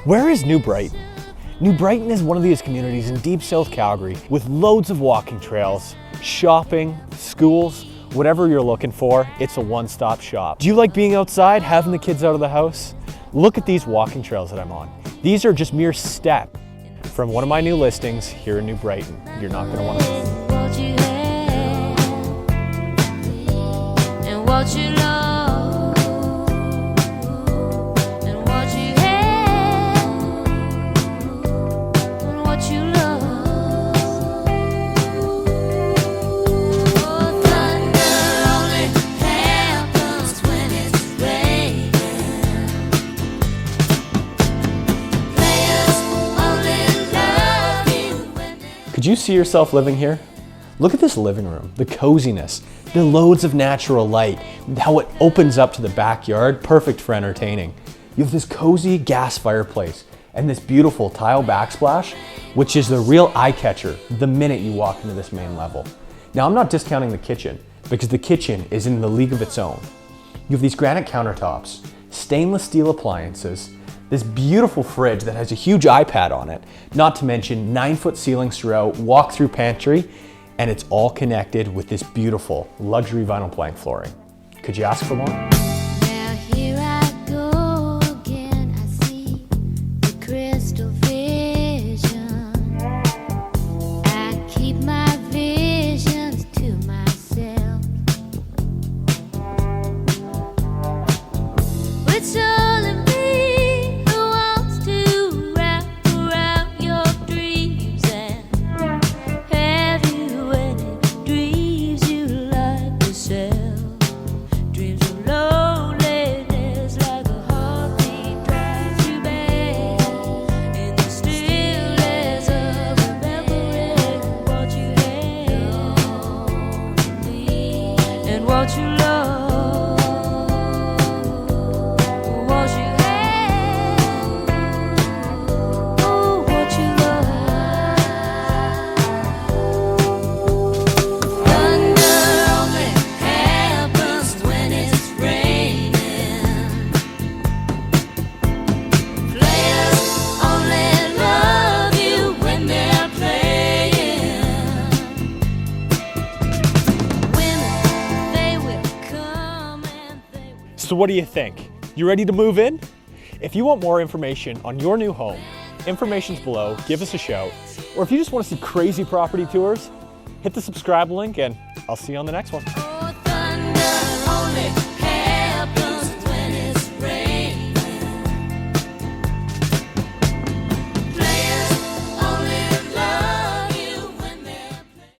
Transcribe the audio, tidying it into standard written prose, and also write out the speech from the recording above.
Where is New Brighton? New Brighton is one of these communities in deep South Calgary with loads of walking trails, shopping, schools, whatever you're looking for, it's a one-stop shop. Do you like being outside, having the kids out of the house? Look at these walking trails that I'm on. These are just mere steps from one of my new listings here in New Brighton. You're not gonna want to miss. Could you see yourself living here? Look at this living room, the coziness, the loads of natural light, how it opens up to the backyard, perfect for entertaining. You have this cozy gas fireplace and this beautiful tile backsplash, which is the real eye catcher the minute you walk into this main level. Now, I'm not discounting the kitchen because the kitchen is in the league of its own. You have these granite countertops, stainless steel appliances, this beautiful fridge that has a huge iPad on it, not to mention 9-foot ceilings throughout, walk-through pantry, and it's all connected with this beautiful luxury vinyl plank flooring. Could you ask for more? Now here I go again, I see the crystal vision. I keep my visions to myself. It's all in me. So what do you think? You ready to move in? If you want more information on your new home, information's below, give us a shout. Or if you just want to see crazy property tours, hit the subscribe link and I'll see you on the next one.